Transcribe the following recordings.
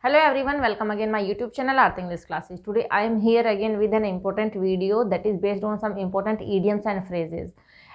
Hello everyone, welcome again my YouTube channel Art English Classes. Today I am here again with an important video that is based on some important idioms and phrases.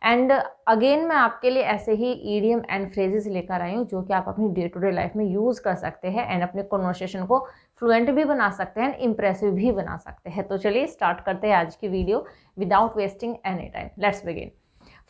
And again मैं आपके लिए ऐसे ही idiom and phrases लेकर आई हूँ जो कि आप अपनी डे टू डे लाइफ में यूज़ कर सकते हैं एंड अपने कन्वर्सेशन को फ्लुएंट भी बना सकते हैं, इम्प्रेसिव भी बना सकते हैं। तो चलिए स्टार्ट करते हैं आज की video without wasting any time. Let's begin.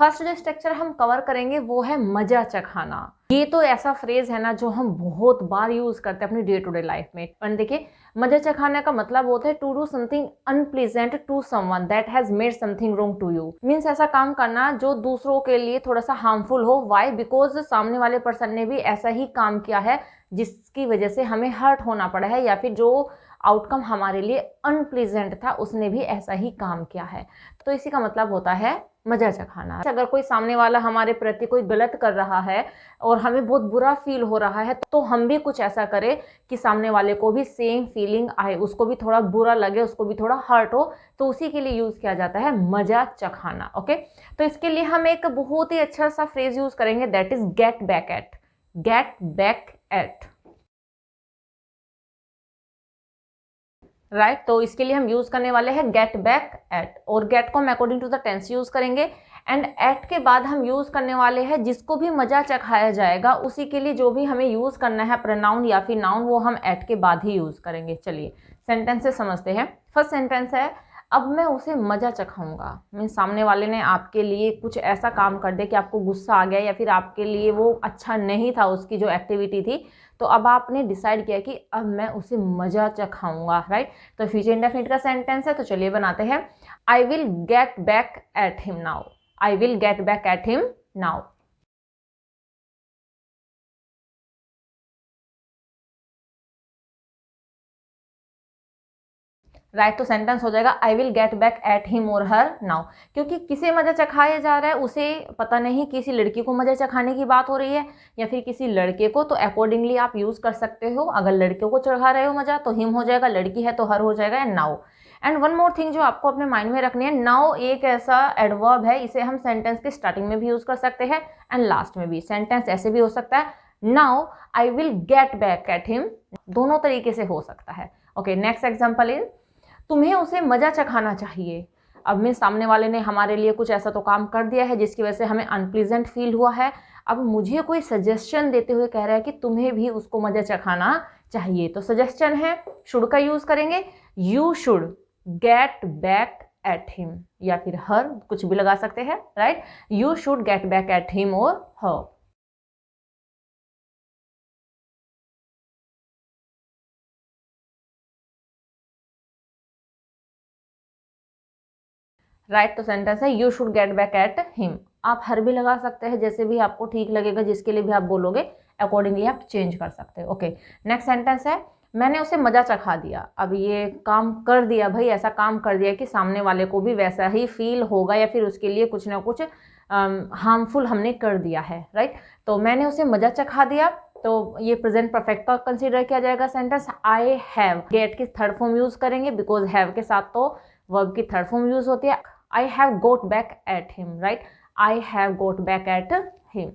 First जो स्ट्रक्चर हम कवर करेंगे वो है मजा चखाना। ये तो ऐसा फ्रेज है ना जो हम बहुत बार यूज करते हैं अपनी डे टू डे लाइफ में। पर देखिए, मजा चखाने का मतलब होता है to do something unpleasant to someone that has made something wrong to you. Means ऐसा काम करना जो दूसरों के लिए थोड़ा सा हार्मफुल हो। वाई? बिकॉज सामने वाले पर्सन ने भी ऐसा ही काम किया है जिसकी वजह से हमें हर्ट होना पड़ा है, या फिर जो आउटकम हमारे लिए अनप्लीजेंट था उसने भी ऐसा ही काम किया है। तो इसी का मतलब होता है मजा चखाना। अगर कोई सामने वाला हमारे प्रति कोई गलत कर रहा है और हमें बहुत बुरा फील हो रहा है तो हम भी कुछ ऐसा करें कि सामने वाले को भी सेम फीलिंग आए, उसको भी थोड़ा बुरा लगे, उसको भी थोड़ा हर्ट हो। तो उसी के लिए यूज किया जाता है मजा चखाना। ओके, तो इसके लिए हम एक बहुत ही अच्छा सा फ्रेज यूज करेंगे that is get back at. Get back at, right. तो इसके लिए हम यूज करने वाले हैं गेट बैक एट, और गेट को हम according to the tense use करेंगे एंड एट के बाद हम यूज करने वाले हैं जिसको भी मजा चखाया जाएगा उसी के लिए जो भी हमें यूज करना है प्रोनाउन या फिर नाउन, वो हम एट के बाद ही यूज करेंगे। चलिए सेंटेंस से समझते हैं। फर्स्ट सेंटेंस है, अब मैं उसे मजा चखाऊंगा। मीन सामने वाले ने आपके लिए कुछ ऐसा काम कर दिया कि आपको गुस्सा आ गया या फिर आपके लिए वो अच्छा नहीं था उसकी जो एक्टिविटी थी, तो अब आपने डिसाइड किया कि अब मैं उसे मजा चखाऊंगा, राइट। तो फ्यूचर इंडेफिनिट का सेंटेंस है, तो चलिए बनाते हैं। I will get back at him now. I will get back at him now. Right, तो सेंटेंस हो जाएगा I will get back at him और हर नाउ। क्योंकि किसे मजा चखाया जा रहा है उसे पता नहीं, किसी लड़की को मजा चखाने की बात हो रही है या फिर किसी लड़के को, तो अकॉर्डिंगली आप यूज कर सकते हो। अगर लड़के को चढ़ा रहे हो मजा तो हिम हो जाएगा, लड़की है तो हर हो जाएगा, and now. And one more thing जो आपको अपने माइंड में रखनी है, नाउ एक ऐसा एडवर्ब है, इसे हम सेंटेंस के स्टार्टिंग में भी यूज कर सकते हैं एंड लास्ट में भी। सेंटेंस ऐसे भी हो सकता है, now I will get back at him, दोनों तरीके से हो सकता है। ओके, नेक्स्ट एग्जाम्पल इज, तुम्हें उसे मजा चखाना चाहिए। अब में सामने वाले ने हमारे लिए कुछ ऐसा तो काम कर दिया है जिसकी वजह से हमें अनप्लीजेंट फील हुआ है। अब मुझे कोई सजेशन देते हुए कह रहा है कि तुम्हें भी उसको मजा चखाना चाहिए। तो सजेशन है, शुड का यूज करेंगे। You should get back at him, या फिर हर, कुछ भी लगा सकते हैं, right. You should get back at him और हर। राइट, तो सेंटेंस है you should get back at him. आप हर भी लगा सकते हैं, जैसे भी आपको ठीक लगेगा, जिसके लिए भी आप बोलोगे अकॉर्डिंगली आप चेंज कर सकते हो। ओके, नेक्स्ट सेंटेंस है, मैंने उसे मजा चखा दिया। अब ये काम कर दिया भाई, ऐसा काम कर दिया कि सामने वाले को भी वैसा ही फील होगा या फिर उसके लिए कुछ ना कुछ हार्मफुल हमने कर दिया है, राइट। तो मैंने उसे मजा चखा दिया, तो ये प्रेजेंट परफेक्ट का कंसीडर किया जाएगा सेंटेंस। आई हैव, गेट की थर्ड फॉर्म यूज करेंगे बिकॉज हैव के साथ तो वर्ब की थर्ड फॉर्म यूज होती है। I have got back at him, right? I have got back at him.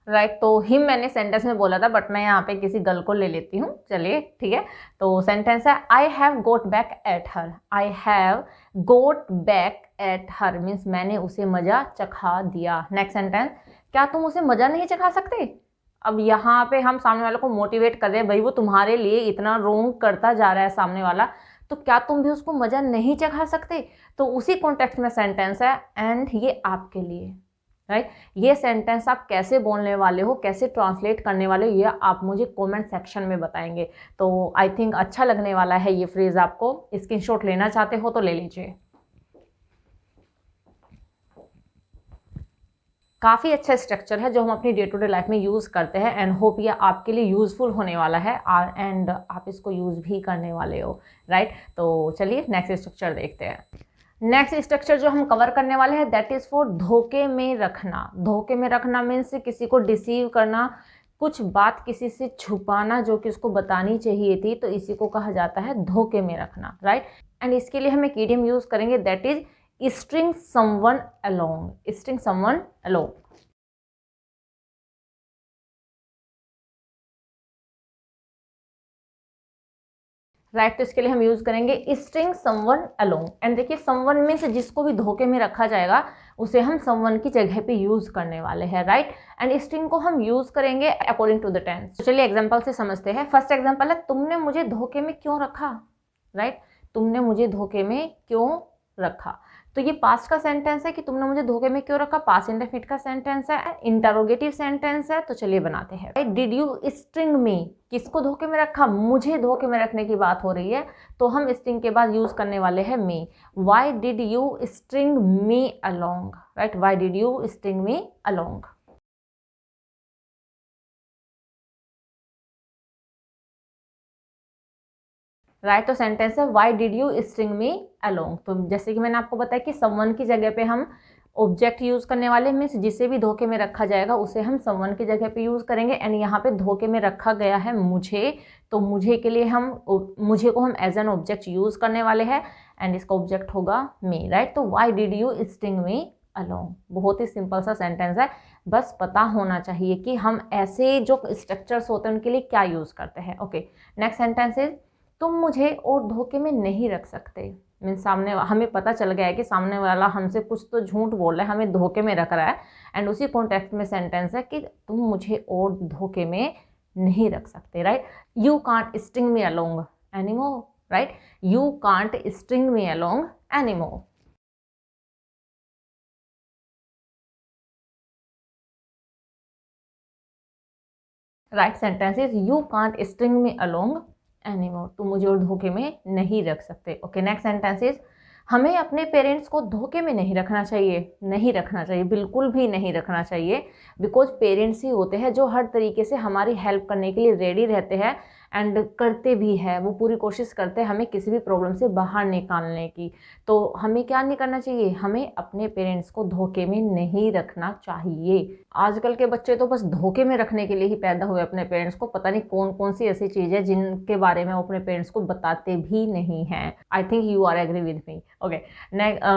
Right, तो हिम मैंने सेंटेंस में बोला था बट मैं यहाँ पे किसी गर्ल को ले लेती हूँ। चलिए ठीक है, तो सेंटेंस है I have got back at her. I have got back at her means मैंने उसे मजा चखा दिया। नेक्स्ट सेंटेंस, क्या तुम उसे मजा नहीं चखा सकते? अब यहाँ पे हम सामने वाले को मोटिवेट कर रहे हैं, भाई वो तुम्हारे लिए इतना रोंग करता जा रहा है सामने वाला, तो क्या तुम भी उसको मजा नहीं चखा सकते? तो उसी कॉन्टेक्स्ट में सेंटेंस है एंड ये आपके लिए, राइट। ये सेंटेंस आप कैसे बोलने वाले हो, कैसे ट्रांसलेट करने वाले हो, ये आप मुझे कमेंट सेक्शन में बताएंगे। तो आई थिंक अच्छा लगने वाला है ये फ्रेज आपको। स्क्रीनशॉट लेना चाहते हो तो ले लीजिए। काफ़ी अच्छा स्ट्रक्चर है जो हम अपनी डे टू डे लाइफ में यूज़ करते हैं एंड होप ये आपके लिए यूज़फुल होने वाला है एंड आप इसको यूज़ भी करने वाले हो, राइट। तो चलिए नेक्स्ट स्ट्रक्चर देखते हैं। नेक्स्ट स्ट्रक्चर जो हम कवर करने वाले हैं दैट इज़ फॉर धोखे में रखना। धोखे में रखना मीन्स किसी को डिसीव करना, कुछ बात किसी से छुपाना जो कि उसको बतानी चाहिए थी, तो इसी को कहा जाता है धोखे में रखना, राइट। एंड इसके लिए हम एक इडियम यूज़ करेंगे that is string someone along, string someone along। Right, तो इसके लिए हम यूज करेंगे स्ट्रिंग समवन अलोंग। एंड देखिए समवन में से जिसको भी धोखे में रखा जाएगा उसे हम समवन की जगह पे यूज करने वाले हैं, राइट। एंड स्ट्रिंग को हम यूज करेंगे अकॉर्डिंग टू द टेंस। तो चलिए एग्जांपल से समझते हैं। फर्स्ट एग्जांपल है, तुमने मुझे धोखे में क्यों रखा, राइट। तुमने मुझे धोखे में क्यों रखा। तो ये पास्ट का सेंटेंस है कि तुमने मुझे धोखे में क्यों रखा, पास्ट इंडेफिनिट का सेंटेंस है, इंटरोगेटिव सेंटेंस है। तो चलिए बनाते हैं। राइट, डिड यू स्ट्रिंग मी, किसको धोखे में रखा, मुझे धोखे में रखने की बात हो रही है, तो हम स्ट्रिंग के बाद यूज करने वाले हैं me. Why did you string me along, right, why did you string me along. Right, तो सेंटेंस है why did you string me along. तो जैसे कि मैंने आपको बताया कि समवन की जगह पे हम ऑब्जेक्ट यूज करने वाले, मीन्स जिसे भी धोखे में रखा जाएगा उसे हम समवन की जगह पे यूज करेंगे। एंड यहाँ पे धोखे में रखा गया है मुझे, तो मुझे के लिए हम मुझे को हम एज एन ऑब्जेक्ट यूज करने वाले हैं एंड इसका ऑब्जेक्ट होगा मी, राइट। तो why did you string me along, बहुत ही सिंपल सा सेंटेंस है, बस पता होना चाहिए कि हम ऐसे जो स्ट्रक्चर्स होते हैं उनके लिए क्या यूज करते हैं। ओके, नेक्स्ट सेंटेंस इज तुम मुझे और धोखे में नहीं रख सकते। मीन्स सामने हमें पता चल गया है कि सामने वाला हमसे कुछ तो झूठ बोल रहा है, हमें धोखे में रख रहा है। एंड उसी कॉन्टेक्स्ट में सेंटेंस है कि तुम मुझे और धोखे में नहीं रख सकते, right. You can't string me along anymore, right, you can't string me along anymore. Right sentence is you can't string me along anymore, तुम मुझे और धोखे में नहीं रख सकते। ओके, नेक्स्ट सेंटेंस इज हमें अपने पेरेंट्स को धोखे में नहीं रखना चाहिए, नहीं रखना चाहिए, बिल्कुल भी नहीं रखना चाहिए। बिकॉज पेरेंट्स ही होते हैं जो हर तरीके से हमारी हेल्प करने के लिए रेडी रहते हैं एंड करते भी है, वो पूरी कोशिश करते हैं हमें किसी भी प्रॉब्लम से बाहर निकालने की। तो हमें क्या नहीं करना चाहिए, हमें अपने पेरेंट्स को धोखे में नहीं रखना चाहिए। आजकल के बच्चे तो बस धोखे में रखने के लिए ही पैदा हुए अपने पेरेंट्स को, पता नहीं कौन कौन सी ऐसी चीज़ है जिनके बारे में वो अपने पेरेंट्स को बताते भी नहीं हैं। I think you are agree with me. Okay,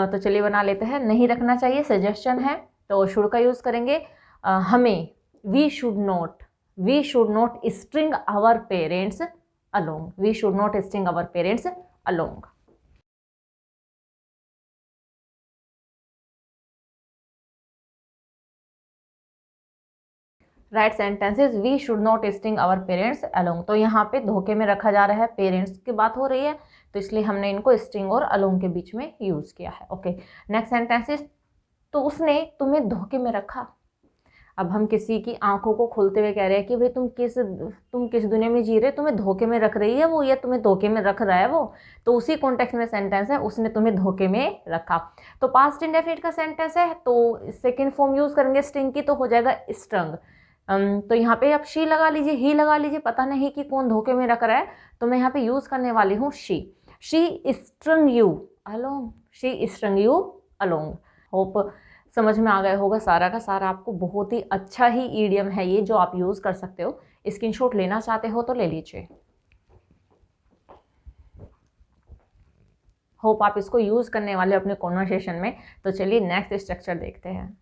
तो चलिए बना लेते हैं। नहीं रखना चाहिए सजेशन है, तो शुड का यूज़ करेंगे। हमें we should not string our parents along, we should not string our parents along. Right sentences we should not string our parents along. तो यहाँ पे धोखे में रखा जा रहा है, पेरेंट्स की बात हो रही है, तो इसलिए हमने इनको स्ट्रिंग और अलोंग के बीच में यूज किया है। ओके, नेक्स्ट सेंटेंसेज तो उसने तुम्हें धोखे में रखा। अब हम किसी की आंखों को खोलते हुए कह रहे हैं कि भाई तुम किस दुनिया में जी रहे हो, तुम्हें धोखे में रख रही है वो या तुम्हें धोखे में रख रहा है वो। तो उसी कॉन्टेक्स्ट में सेंटेंस है उसने तुम्हें धोखे में रखा। तो पास्ट इंडेफिनिट का सेंटेंस है तो सेकेंड फॉर्म यूज करेंगे स्ट्रिंग की, तो हो जाएगा स्ट्रंग। तो यहाँ पे आप शी लगा लीजिए, ही लगा लीजिए, पता नहीं कि कौन धोखे में रख रहा है, तो मैं यहाँ पे यूज करने वाली हूँ she स्ट्रंग you along, she स्ट्रंग you along. Hope समझ में आ गया होगा सारा का सारा। आपको बहुत ही अच्छा ही ईडियम है ये जो आप यूज कर सकते हो। स्क्रीनशॉट लेना चाहते हो तो ले लीजिए। होप आप इसको यूज करने वाले अपने कॉन्वर्सेशन में। तो चलिए नेक्स्ट स्ट्रक्चर देखते हैं।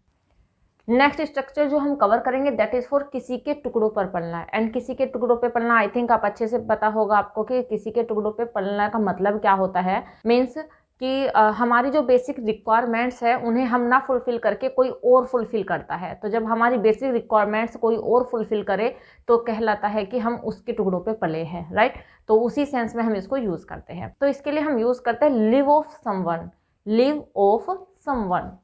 नेक्स्ट स्ट्रक्चर जो हम कवर करेंगे दैट इज फॉर किसी के टुकड़ों पर पलना। एंड किसी के टुकड़ों पे पलना, आई थिंक आप अच्छे से पता होगा आपको कि किसी के टुकड़ों पे पलना का मतलब क्या होता है। मीन्स कि हमारी जो बेसिक रिक्वायरमेंट्स है उन्हें हम ना फुलफिल करके कोई और फुलफिल करता है। तो जब हमारी बेसिक रिक्वायरमेंट्स कोई और फुलफिल करे तो कहलाता है कि हम उसके टुकड़ों पे पले हैं, राइट। तो उसी सेंस में हम इसको यूज करते हैं। तो इसके लिए हम यूज करते हैं live of someone, live of someone.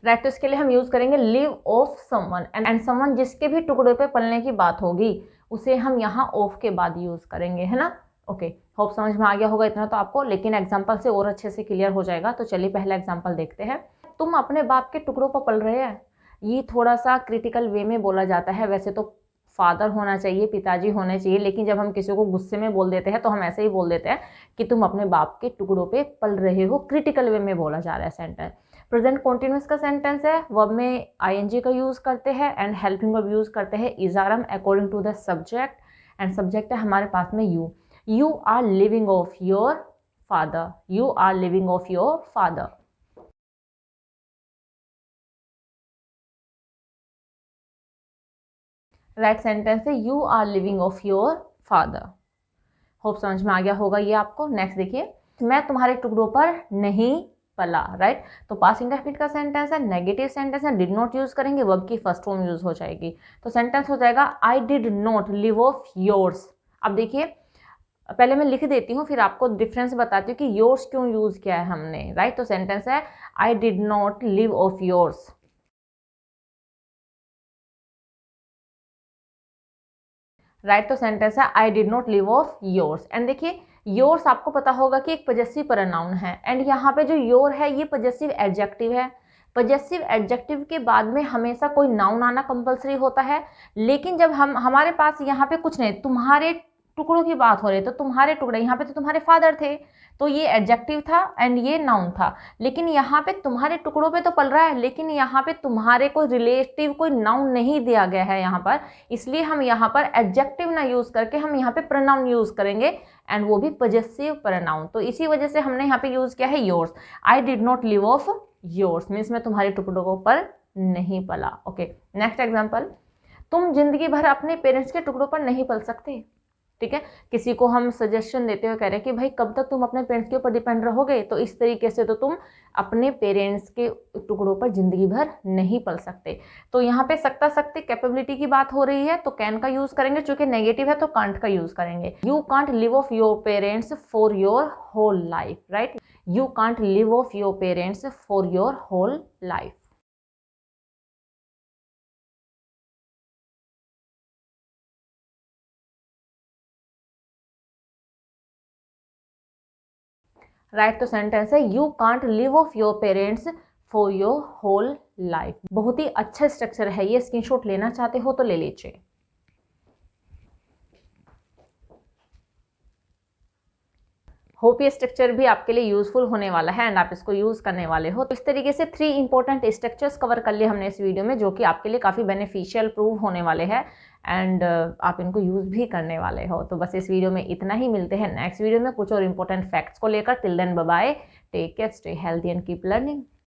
Right, तो इसके लिए हम यूज करेंगे live of someone. And someone जिसके भी टुकड़े पे पलने की बात होगी उसे हम यहाँ ऑफ के बाद यूज करेंगे, है ना। ओके, होप समझ में आ गया होगा इतना तो आपको, लेकिन एग्जांपल से और अच्छे से क्लियर हो जाएगा। तो चलिए पहला एग्जांपल देखते हैं। तुम अपने बाप के टुकड़ों पर पल रहे हैं, ये थोड़ा सा क्रिटिकल वे में बोला जाता है। वैसे तो फादर होना चाहिए, पिताजी होने चाहिए, लेकिन जब हम किसी को गुस्से में बोल देते हैं तो हम ऐसे ही बोल देते हैं कि तुम अपने बाप के टुकड़ों पे पल रहे हो। क्रिटिकल वे में बोला जा रहा है सेंटेंस। प्रेजेंट कॉन्टिन्यूस का सेंटेंस है, वर्ब में आईएनजी का यूज करते हैं एंड हेल्पिंग वर्ब यूज करते हैं is are am according to the subject. And subject है हमारे पास में you. You are living off your father, you are living off your father. Right sentence है you are living off your father. Hope समझ में आ गया होगा ये आपको। नेक्स्ट देखिए, मैं तुम्हारे टुकड़ों पर नहीं पला। राइट, तो पास्ट इंडेफिनिट का सेंटेंस है, नेगेटिव सेंटेंस है, डिड नॉट यूज करेंगे, वर्ब की फर्स्ट फॉर्म यूज हो जाएगी। तो सेंटेंस हो जाएगा I did not live of yours. अब देखिए, पहले मैं लिख देती हूँ फिर आपको डिफरेंस बताती हूँ कि योर्स क्यों यूज किया है हमने। राइट, तो सेंटेंस है I did not live of yours. Right, तो सेंटेंस है I did not live of yours. And देखिए, योर्स आपको पता होगा कि एक पजेसिव प्रोनाउन है, एंड यहाँ पे जो योर है ये पजेसिव एडजेक्टिव है। पजेसिव एडजेक्टिव के बाद में हमेशा कोई नाउन आना कंपलसरी होता है, लेकिन जब हमारे पास यहाँ पे कुछ नहीं, तुम्हारे टुकड़ों की बात हो रही है, तो तुम्हारे टुकड़े, यहाँ पे तो तुम्हारे फादर थे, तो ये एडजेक्टिव था एंड ये नाउन था। लेकिन यहाँ पे तुम्हारे टुकड़ों पे तो पल रहा है, लेकिन यहाँ पे तुम्हारे कोई रिलेटिव कोई नाउन नहीं दिया गया है यहाँ पर, इसलिए हम यहाँ पर एडजेक्टिव ना यूज करके हम यहाँ पे प्रोनाउन यूज करेंगे, एंड वो भी पजेसिव प्रोनाउन। तो इसी वजह से हमने यहाँ पे यूज किया है yours. I did not live of yours means मैं तुम्हारे टुकड़ों पर नहीं पला। ओके, नेक्स्ट एग्जाम्पल, तुम जिंदगी भर अपने पेरेंट्स के टुकड़ों पर नहीं पल सकते। ठीक है, किसी को हम सजेशन देते हुए कह रहे हैं कि भाई कब तक तुम अपने पेरेंट्स के ऊपर डिपेंड रहोगे, तो इस तरीके से तो तुम अपने पेरेंट्स के टुकड़ों पर जिंदगी भर नहीं पल सकते। तो यहाँ पे सकता सकते कैपेबिलिटी की बात हो रही है, तो कैन का यूज करेंगे, चूंकि नेगेटिव है तो कांट का यूज करेंगे। You can't live off your parents for your whole life. Right, you can't live off your parents for your whole life. Right, तो सेंटेंस है you can't live off your parents for your whole life. बहुत ही अच्छा structure है ये, screenshot लेना चाहते हो तो ले लीजिए। होप ये स्ट्रक्चर भी आपके लिए यूजफुल होने वाला है एंड आप इसको यूज करने वाले हो। तो इस तरीके से 3 इंपॉर्टेंट स्ट्रक्चर्स कवर कर लिए हमने इस वीडियो में, जो कि आपके लिए काफ़ी बेनिफिशियल प्रूव होने वाले हैं एंड आप इनको यूज भी करने वाले हो। तो बस इस वीडियो में इतना ही, मिलते हैं नेक्स्ट वीडियो में कुछ और इंपॉर्टेंट फैक्ट्स को लेकर। Till then bye bye, take care, stay healthy and keep learning.